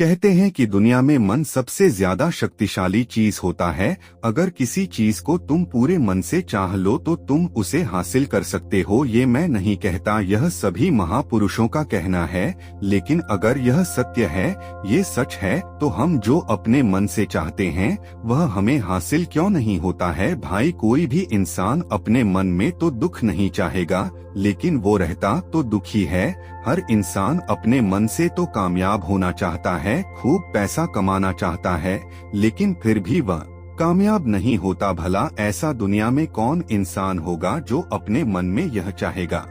कहते हैं कि दुनिया में मन सबसे ज्यादा शक्तिशाली चीज होता है। अगर किसी चीज को तुम पूरे मन से चाह लो तो तुम उसे हासिल कर सकते हो। ये मैं नहीं कहता, यह सभी महापुरुषों का कहना है। लेकिन अगर यह सत्य है, ये सच है, तो हम जो अपने मन से चाहते हैं वह हमें हासिल क्यों नहीं होता है? भाई, कोई भी इंसान अपने मन में तो दुख नहीं चाहेगा, लेकिन वो रहता तो दुखी है। हर इंसान अपने मन से तो कामयाब होना चाहता है, खूब पैसा कमाना चाहता है, लेकिन फिर भी वह कामयाब नहीं होता। भला ऐसा दुनिया में कौन इंसान होगा जो अपने मन में यह चाहेगा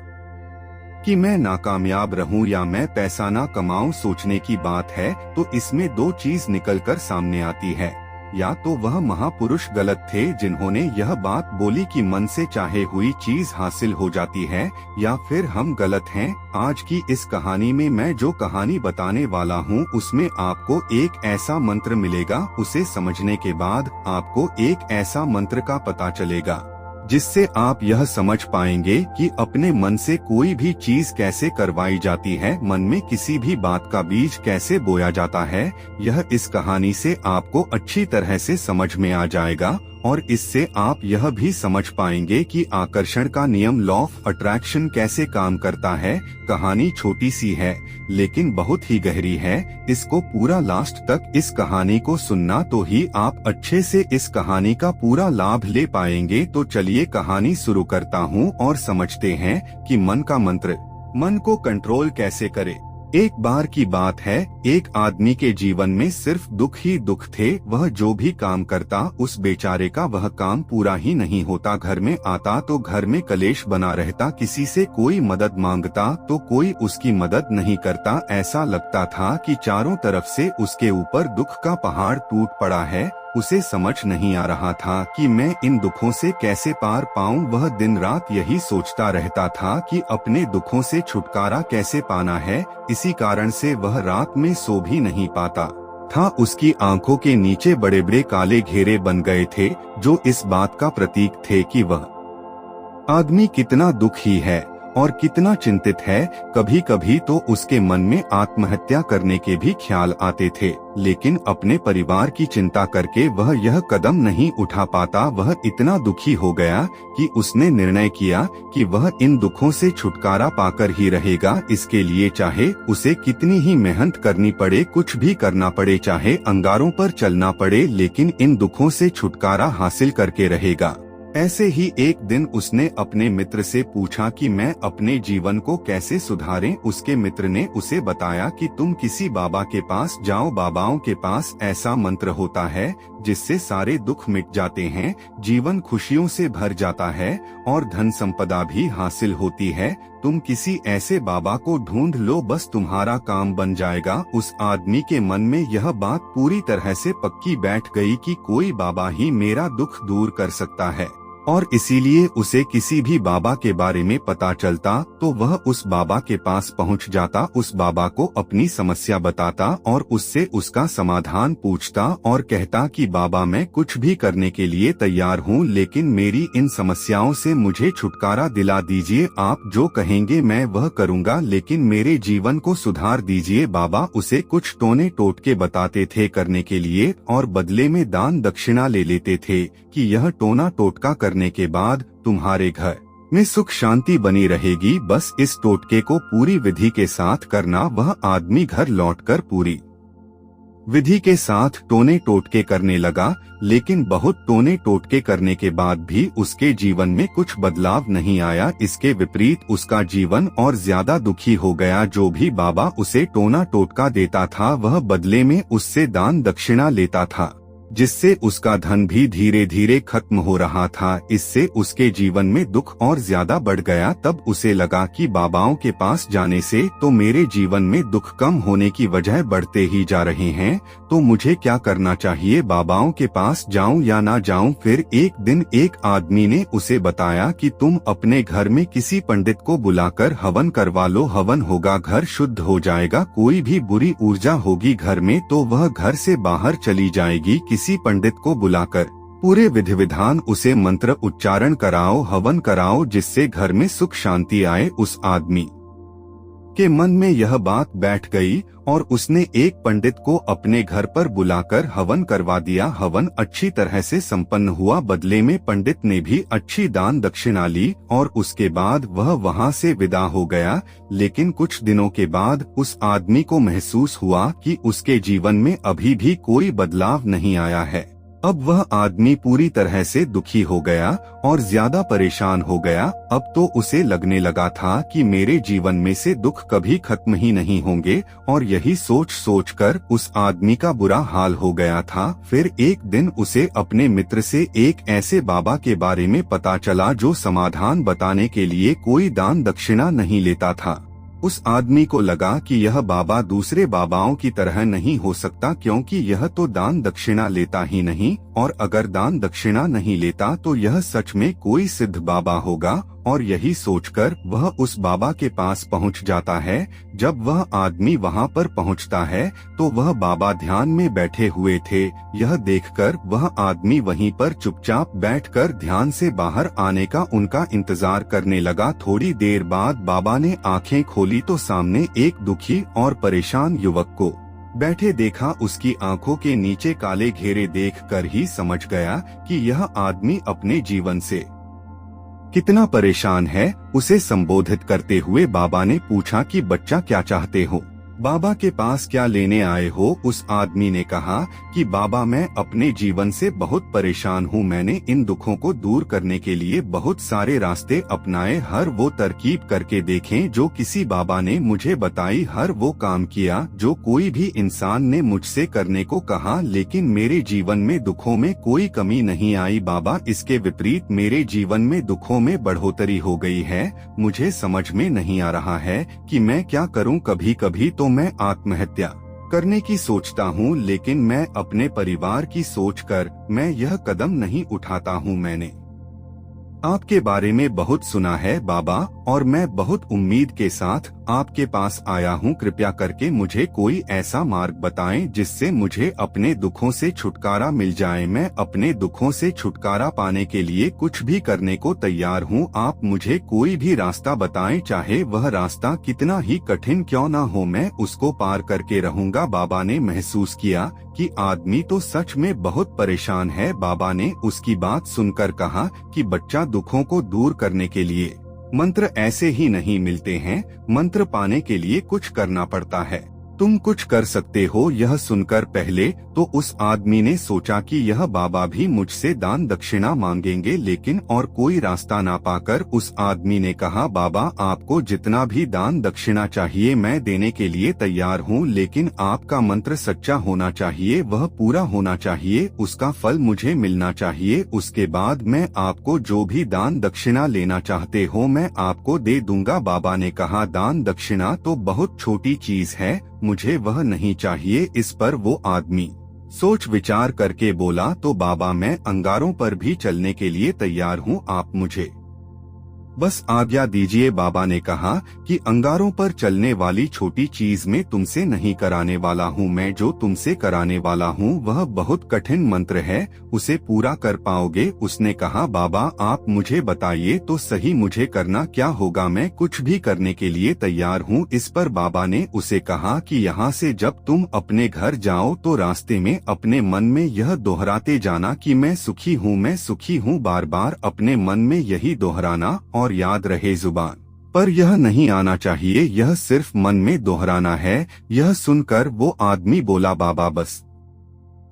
कि मैं नाकामयाब रहूं या मैं पैसा ना कमाऊं? सोचने की बात है तो इसमें दो चीज निकलकर सामने आती है। या तो वह महापुरुष गलत थे जिन्होंने यह बात बोली कि मन से चाहे हुई चीज हासिल हो जाती है, या फिर हम गलत हैं। आज की इस कहानी में मैं जो कहानी बताने वाला हूँ उसमें आपको एक ऐसा मंत्र मिलेगा। उसे समझने के बाद आपको एक ऐसा मंत्र का पता चलेगा जिससे आप यह समझ पाएंगे कि अपने मन से कोई भी चीज कैसे करवाई जाती है, मन में किसी भी बात का बीज कैसे बोया जाता है। यह इस कहानी से आपको अच्छी तरह से समझ में आ जाएगा और इससे आप यह भी समझ पाएंगे कि आकर्षण का नियम, लॉ ऑफ अट्रैक्शन, कैसे काम करता है। कहानी छोटी सी है लेकिन बहुत ही गहरी है। इसको पूरा लास्ट तक इस कहानी को सुनना तो ही आप अच्छे से इस कहानी का पूरा लाभ ले पाएंगे। तो चलिए कहानी शुरू करता हूँ और समझते हैं कि मन का मंत्र, मन को कंट्रोल कैसे करें। एक बार की बात है, एक आदमी के जीवन में सिर्फ दुख ही दुख थे। वह जो भी काम करता उस बेचारे का वह काम पूरा ही नहीं होता। घर में आता तो घर में कलेश बना रहता, किसी से कोई मदद मांगता तो कोई उसकी मदद नहीं करता। ऐसा लगता था कि चारों तरफ से उसके ऊपर दुख का पहाड़ टूट पड़ा है। उसे समझ नहीं आ रहा था कि मैं इन दुखों से कैसे पार पाऊं। वह दिन रात यही सोचता रहता था कि अपने दुखों से छुटकारा कैसे पाना है। इसी कारण से वह रात में सो भी नहीं पाता था। उसकी आंखों के नीचे बड़े बड़े काले घेरे बन गए थे, जो इस बात का प्रतीक थे कि वह आदमी कितना दुखी है और कितना चिंतित है। कभी कभी तो उसके मन में आत्महत्या करने के भी ख्याल आते थे, लेकिन अपने परिवार की चिंता करके वह यह कदम नहीं उठा पाता। वह इतना दुखी हो गया कि उसने निर्णय किया कि वह इन दुखों से छुटकारा पाकर ही रहेगा। इसके लिए चाहे उसे कितनी ही मेहनत करनी पड़े, कुछ भी करना पड़े, चाहे अंगारों पर चलना पड़े, लेकिन इन दुखों से छुटकारा हासिल करके रहेगा। ऐसे ही एक दिन उसने अपने मित्र से पूछा कि मैं अपने जीवन को कैसे सुधारें। उसके मित्र ने उसे बताया कि तुम किसी बाबा के पास जाओ। बाबाओं के पास ऐसा मंत्र होता है जिससे सारे दुख मिट जाते हैं, जीवन खुशियों से भर जाता है और धन संपदा भी हासिल होती है। तुम किसी ऐसे बाबा को ढूंढ लो, बस तुम्हारा काम बन जाएगा। उस आदमी के मन में यह बात पूरी तरह से पक्की बैठ गई कि कोई बाबा ही मेरा दुख दूर कर सकता है, और इसीलिए उसे किसी भी बाबा के बारे में पता चलता तो वह उस बाबा के पास पहुंच जाता, उस बाबा को अपनी समस्या बताता और उससे उसका समाधान पूछता और कहता कि बाबा, मैं कुछ भी करने के लिए तैयार हूं, लेकिन मेरी इन समस्याओं से मुझे छुटकारा दिला दीजिए। आप जो कहेंगे मैं वह करूंगा, लेकिन मेरे जीवन को सुधार दीजिए। बाबा उसे कुछ टोने टोटके बताते थे करने के लिए और बदले में दान दक्षिणा ले लेते थे कि यह टोना टोटका करने के बाद तुम्हारे घर में सुख शांति बनी रहेगी। बस इस टोटके को पूरी विधि के साथ करना। वह आदमी घर लौटकर पूरी विधि के साथ टोने टोटके करने लगा, लेकिन बहुत टोने टोटके करने के बाद भी उसके जीवन में कुछ बदलाव नहीं आया। इसके विपरीत उसका जीवन और ज्यादा दुखी हो गया। जो भी बाबा उसे टोना टोटका देता था वह बदले में उससे दान दक्षिणा लेता था, जिससे उसका धन भी धीरे धीरे खत्म हो रहा था। इससे उसके जीवन में दुख और ज्यादा बढ़ गया। तब उसे लगा कि बाबाओं के पास जाने से तो मेरे जीवन में दुख कम होने की वजह बढ़ते ही जा रहे हैं, तो मुझे क्या करना चाहिए? बाबाओं के पास जाऊं या ना जाऊं? फिर एक दिन एक आदमी ने उसे बताया कि तुम अपने घर में किसी पंडित को बुलाकर हवन करवा लो, हवन होगा, घर शुद्ध हो जाएगा। कोई भी बुरी ऊर्जा होगी घर में तो वह घर से बाहर चली जाएगी। किसी पंडित को बुलाकर पूरे विधि विधान उसे मंत्र उच्चारण कराओ, हवन कराओ, जिससे घर में सुख शांति आए। उस आदमी के मन में यह बात बैठ गई और उसने एक पंडित को अपने घर पर बुलाकर हवन करवा दिया। हवन अच्छी तरह से संपन्न हुआ। बदले में पंडित ने भी अच्छी दान दक्षिणा ली और उसके बाद वह वहां से विदा हो गया। लेकिन कुछ दिनों के बाद उस आदमी को महसूस हुआ कि उसके जीवन में अभी भी कोई बदलाव नहीं आया है। अब वह आदमी पूरी तरह से दुखी हो गया और ज्यादा परेशान हो गया। अब तो उसे लगने लगा था कि मेरे जीवन में से दुख कभी खत्म ही नहीं होंगे और यही सोच सोच कर उस आदमी का बुरा हाल हो गया था। फिर एक दिन उसे अपने मित्र से एक ऐसे बाबा के बारे में पता चला जो समाधान बताने के लिए कोई दान दक्षिणा नहीं लेता था। उस आदमी को लगा कि यह बाबा दूसरे बाबाओं की तरह नहीं हो सकता, क्योंकि यह तो दान दक्षिणा लेता ही नहीं, और अगर दान दक्षिणा नहीं लेता तो यह सच में कोई सिद्ध बाबा होगा। और यही सोचकर वह उस बाबा के पास पहुंच जाता है। जब वह आदमी वहां पर पहुंचता है तो वह बाबा ध्यान में बैठे हुए थे। यह देखकर वह आदमी वहीं पर चुपचाप बैठकर ध्यान से बाहर आने का उनका इंतजार करने लगा। थोड़ी देर बाद बाबा ने आंखें खोली तो सामने एक दुखी और परेशान युवक को बैठे देखा। उसकी आंखों के नीचे काले घेरे देखकर ही समझ गया कि यह आदमी अपने जीवन से कितना परेशान है। उसे संबोधित करते हुए बाबा ने पूछा कि बच्चा, क्या चाहते हो? बाबा के पास क्या लेने आए हो? उस आदमी ने कहा कि बाबा, मैं अपने जीवन से बहुत परेशान हूँ। मैंने इन दुखों को दूर करने के लिए बहुत सारे रास्ते अपनाए, हर वो तरकीब करके देखे जो किसी बाबा ने मुझे बताई, हर वो काम किया जो कोई भी इंसान ने मुझसे करने को कहा, लेकिन मेरे जीवन में दुखों में कोई कमी नहीं आई। बाबा, इसके विपरीत मेरे जीवन में दुखों में बढ़ोतरी हो गई है। मुझे समझ में नहीं आ रहा है कि मैं क्या करूं। कभी कभी तो मैं आत्महत्या करने की सोचता हूँ, लेकिन मैं अपने परिवार की सोचकर मैं यह कदम नहीं उठाता हूँ। मैंने आपके बारे में बहुत सुना है बाबा, और मैं बहुत उम्मीद के साथ आपके पास आया हूँ। कृपया करके मुझे कोई ऐसा मार्ग बताएं जिससे मुझे अपने दुखों से छुटकारा मिल जाए। मैं अपने दुखों से छुटकारा पाने के लिए कुछ भी करने को तैयार हूँ। आप मुझे कोई भी रास्ता बताएं, चाहे वह रास्ता कितना ही कठिन क्यों ना हो, मैं उसको पार करके रहूँगा। बाबा ने महसूस किया कि आदमी तो सच में बहुत परेशान है। बाबा ने उसकी बात सुनकर कहा कि बच्चा, दुखों को दूर करने के लिए मंत्र ऐसे ही नहीं मिलते हैं। मंत्र पाने के लिए कुछ करना पड़ता है। तुम कुछ कर सकते हो। यह सुनकर पहले तो उस आदमी ने सोचा कि यह बाबा भी मुझसे दान दक्षिणा मांगेंगे, लेकिन और कोई रास्ता ना पाकर उस आदमी ने कहा, बाबा, आपको जितना भी दान दक्षिणा चाहिए मैं देने के लिए तैयार हूँ, लेकिन आपका मंत्र सच्चा होना चाहिए, वह पूरा होना चाहिए, उसका फल मुझे मिलना चाहिए। उसके बाद मैं आपको जो भी दान दक्षिणा लेना चाहते हो मैं आपको दे दूंगा। बाबा ने कहा, दान दक्षिणा तो बहुत छोटी चीज है, मुझे वह नहीं चाहिए। इस पर वो आदमी सोच विचार करके बोला, तो बाबा, मैं अंगारों पर भी चलने के लिए तैयार हूँ, आप मुझे बस आज्ञा दीजिए। बाबा ने कहा कि अंगारों पर चलने वाली छोटी चीज में तुमसे नहीं कराने वाला हूँ। मैं जो तुमसे कराने वाला हूँ वह बहुत कठिन मंत्र है, उसे पूरा कर पाओगे? उसने कहा, बाबा, आप मुझे बताइए तो सही, मुझे करना क्या होगा? मैं कुछ भी करने के लिए तैयार हूँ। इस पर बाबा ने उसे कहा कि यहाँ से जब तुम अपने घर जाओ तो रास्ते में अपने मन में यह दोहराते जाना कि मैं सुखी हूँ, मैं सुखी हूँ। बार बार अपने मन में यही दोहराना, और याद रहे जुबान पर यह नहीं आना चाहिए, यह सिर्फ मन में दोहराना है। यह सुनकर वो आदमी बोला, बाबा, बस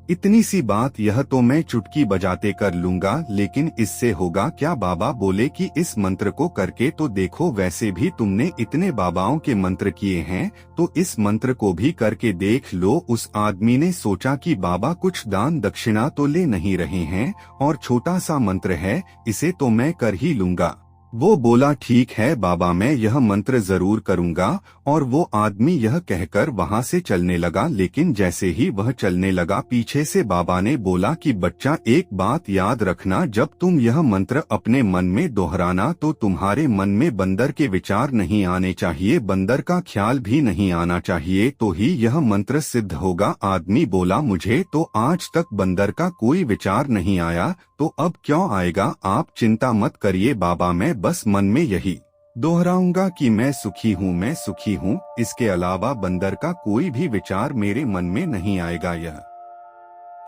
इतनी सी बात, यह तो मैं चुटकी बजाते कर लूंगा, लेकिन इससे होगा क्या? बाबा बोले कि इस मंत्र को करके तो देखो, वैसे भी तुमने इतने बाबाओं के मंत्र किए हैं, तो इस मंत्र को भी करके देख लो। उस आदमी ने सोचा कि बाबा कुछ दान दक्षिणा तो ले नहीं रहे हैं और छोटा सा मंत्र है, इसे तो मैं कर ही लूंगा। वो बोला, ठीक है बाबा, मैं यह मंत्र जरूर करूंगा। और वो आदमी यह कहकर वहां से चलने लगा। लेकिन जैसे ही वह चलने लगा, पीछे से बाबा ने बोला कि बच्चा, एक बात याद रखना, जब तुम यह मंत्र अपने मन में दोहराना तो तुम्हारे मन में बंदर के विचार नहीं आने चाहिए, बंदर का ख्याल भी नहीं आना चाहिए, तो ही यह मंत्र सिद्ध होगा। आदमी बोला, मुझे तो आज तक बंदर का कोई विचार नहीं आया, तो अब क्यों आएगा? आप चिंता मत करिए बाबा, मैं बस मन में यही दोहराऊंगा कि मैं सुखी हूँ, मैं सुखी हूँ। इसके अलावा बंदर का कोई भी विचार मेरे मन में नहीं आएगा। यह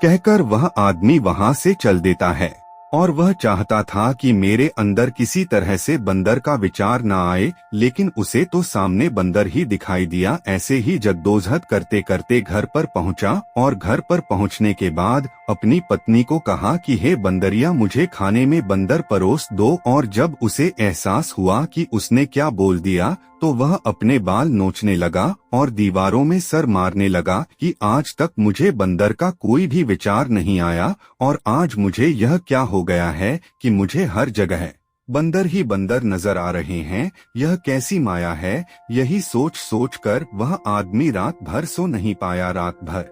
कहकर वह आदमी वहां से चल देता है। और वह चाहता था कि मेरे अंदर किसी तरह से बंदर का विचार ना आए, लेकिन उसे तो सामने बंदर ही दिखाई दिया। ऐसे ही जद्दोजहद करते करते घर पर पहुंचा और घर पर पहुंचने के बाद अपनी पत्नी को कहा कि हे बंदरिया, मुझे खाने में बंदर परोस दो। और जब उसे एहसास हुआ कि उसने क्या बोल दिया तो वह अपने बाल नोचने लगा और दीवारों में सर मारने लगा कि आज तक मुझे बंदर का कोई भी विचार नहीं आया और आज मुझे यह क्या हो गया है कि मुझे हर जगह बंदर ही बंदर नजर आ रहे हैं। यह कैसी माया है। यही सोच सोच कर वह आदमी रात भर सो नहीं पाया। रात भर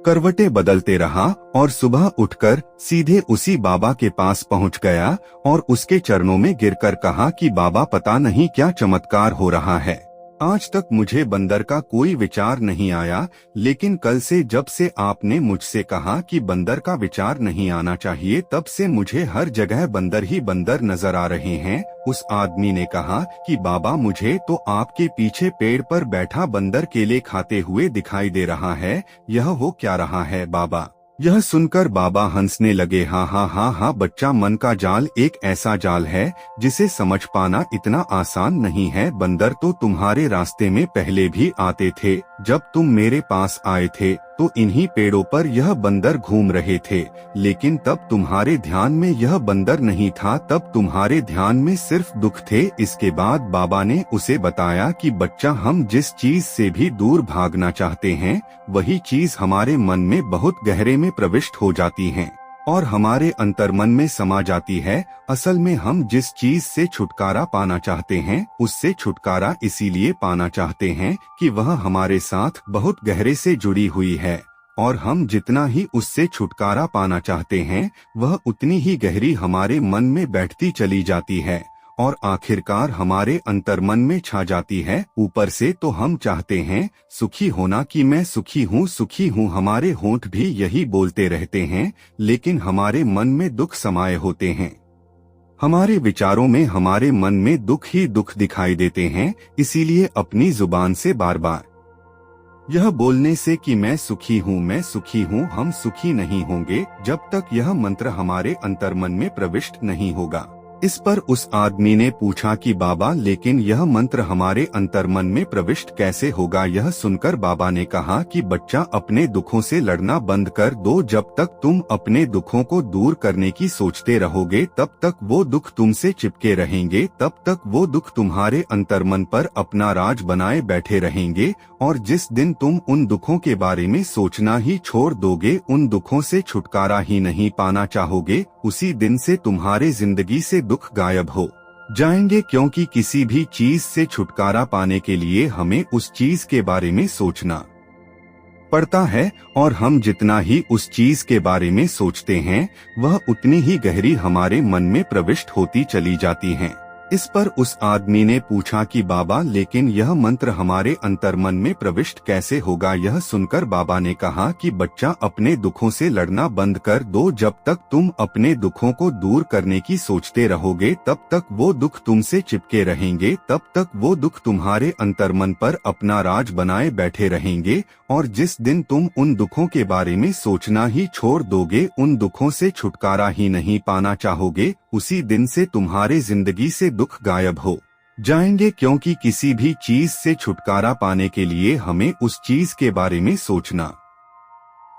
करवटें बदलते रहा और सुबह उठकर सीधे उसी बाबा के पास पहुंच गया और उसके चरणों में गिरकर कहा कि बाबा, पता नहीं क्या चमत्कार हो रहा है। आज तक मुझे बंदर का कोई विचार नहीं आया, लेकिन कल से जब से आपने मुझसे कहा कि बंदर का विचार नहीं आना चाहिए, तब से मुझे हर जगह बंदर ही बंदर नजर आ रहे हैं। उस आदमी ने कहा कि बाबा, मुझे तो आपके पीछे पेड़ पर बैठा बंदर केले खाते हुए दिखाई दे रहा है। यह हो क्या रहा है बाबा? यह सुनकर बाबा हंसने लगे। हाँ हाँ हाँ हाँ बच्चा, मन का जाल एक ऐसा जाल है जिसे समझ पाना इतना आसान नहीं है। बंदर तो तुम्हारे रास्ते में पहले भी आते थे। जब तुम मेरे पास आए थे तो इन्हीं पेड़ों पर यह बंदर घूम रहे थे, लेकिन तब तुम्हारे ध्यान में यह बंदर नहीं था, तब तुम्हारे ध्यान में सिर्फ दुख थे। इसके बाद बाबा ने उसे बताया कि बच्चा, हम जिस चीज से भी दूर भागना चाहते हैं वही चीज हमारे मन में बहुत गहरे में प्रविष्ट हो जाती है और हमारे अंतर्मन में समा जाती है। असल में हम जिस चीज से छुटकारा पाना चाहते हैं उससे छुटकारा इसीलिए पाना चाहते हैं कि वह हमारे साथ बहुत गहरे से जुड़ी हुई है, और हम जितना ही उससे छुटकारा पाना चाहते हैं वह उतनी ही गहरी हमारे मन में बैठती चली जाती है और आखिरकार हमारे अंतर्मन में छा जाती है। ऊपर से तो हम चाहते हैं सुखी होना कि मैं सुखी हूँ, सुखी हूँ। हमारे होंठ भी यही बोलते रहते हैं, लेकिन हमारे मन में दुख समाये होते हैं। हमारे विचारों में, हमारे मन में दुख ही दुख दिखाई देते हैं। इसीलिए अपनी जुबान से बार बार यह बोलने से कि मैं सुखी हूँ, मैं सुखी हूँ, हम सुखी नहीं होंगे जब तक यह मंत्र हमारे अंतर्मन में प्रविष्ट नहीं होगा। इस पर उस आदमी ने पूछा कि बाबा, लेकिन यह मंत्र हमारे अंतर्मन में प्रविष्ट कैसे होगा? यह सुनकर बाबा ने कहा कि बच्चा, अपने दुखों से लड़ना बंद कर दो। जब तक तुम अपने दुखों को दूर करने की सोचते रहोगे तब तक वो दुख तुमसे चिपके रहेंगे, तब तक वो दुख तुम्हारे अंतर्मन पर अपना राज बनाए बैठे रहेंगे। और जिस दिन तुम उन दुखों के बारे में सोचना ही छोड़ दोगे, उन दुखों से छुटकारा ही नहीं पाना चाहोगे, उसी दिन से तुम्हारे जिंदगी से दुख गायब हो जाएंगे। क्योंकि किसी भी चीज से छुटकारा पाने के लिए हमें उस चीज के बारे में सोचना पड़ता है, और हम जितना ही उस चीज के बारे में सोचते हैं वह उतनी ही गहरी हमारे मन में प्रविष्ट होती चली जाती है। इस पर उस आदमी ने पूछा कि बाबा, लेकिन यह मंत्र हमारे अंतर्मन में प्रविष्ट कैसे होगा? यह सुनकर बाबा ने कहा कि बच्चा, अपने दुखों से लड़ना बंद कर दो। जब तक तुम अपने दुखों को दूर करने की सोचते रहोगे तब तक वो दुख तुमसे चिपके रहेंगे, तब तक वो दुख तुम्हारे अंतर्मन पर अपना राज बनाए बैठे रहेंगे। और जिस दिन तुम उन दुखों के बारे में सोचना ही छोड़ दोगे, उन दुखों से छुटकारा ही नहीं पाना चाहोगे, उसी दिन से तुम्हारे जिंदगी से दुख गायब हो जाएंगे। क्योंकि किसी भी चीज से छुटकारा पाने के लिए हमें उस चीज के बारे में सोचना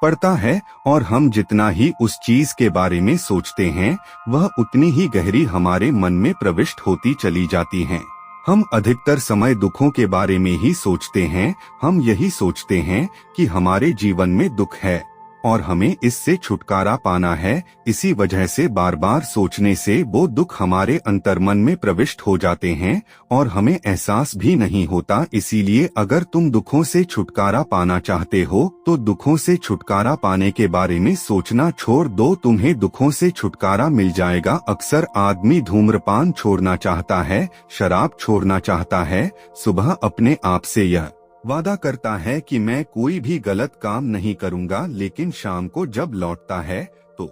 पड़ता है, और हम जितना ही उस चीज के बारे में सोचते हैं वह उतनी ही गहरी हमारे मन में प्रविष्ट होती चली जाती है। हम अधिकतर समय दुखों के बारे में ही सोचते हैं। हम यही सोचते हैं कि हमारे जीवन में दुख है और हमें इससे छुटकारा पाना है। इसी वजह से बार बार सोचने से वो दुख हमारे अंतर्मन में प्रविष्ट हो जाते हैं और हमें एहसास भी नहीं होता। इसीलिए अगर तुम दुखों से छुटकारा पाना चाहते हो तो दुखों से छुटकारा पाने के बारे में सोचना छोड़ दो, तुम्हें दुखों से छुटकारा मिल जाएगा। अक्सर आदमी धूम्रपान छोड़ना चाहता है, शराब छोड़ना चाहता है, सुबह अपने आप से यह वादा करता है कि मैं कोई भी गलत काम नहीं करूंगा, लेकिन शाम को जब लौटता है तो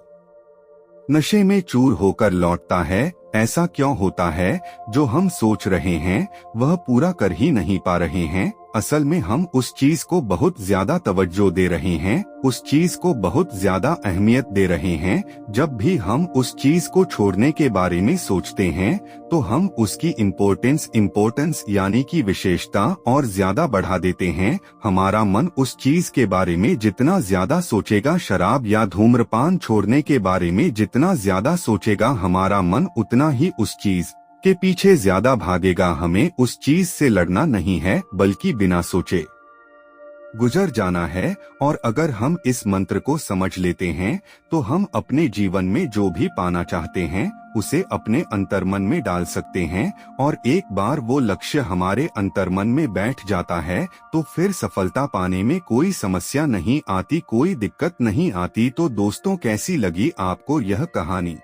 नशे में चूर होकर लौटता है। ऐसा क्यों होता है? जो हम सोच रहे हैं वह पूरा कर ही नहीं पा रहे हैं। असल में हम उस चीज को बहुत ज्यादा तवज्जो दे रहे हैं, उस चीज को बहुत ज्यादा अहमियत दे रहे हैं। जब भी हम उस चीज को छोड़ने के बारे में सोचते हैं तो हम उसकी इम्पोर्टेंस यानी कि विशेषता और ज्यादा बढ़ा देते हैं। हमारा मन उस चीज के बारे में जितना ज्यादा सोचेगा, शराब या धूम्रपान छोड़ने के बारे में जितना ज्यादा सोचेगा, हमारा मन उतना ही उस चीज के पीछे ज्यादा भागेगा। हमें उस चीज से लड़ना नहीं है, बल्कि बिना सोचे गुजर जाना है। और अगर हम इस मंत्र को समझ लेते हैं तो हम अपने जीवन में जो भी पाना चाहते हैं उसे अपने अंतर्मन में डाल सकते हैं। और एक बार वो लक्ष्य हमारे अंतर्मन में बैठ जाता है तो फिर सफलता पाने में कोई समस्या नहीं आती, कोई दिक्कत नहीं आती। तो दोस्तों, कैसी लगी आपको यह कहानी?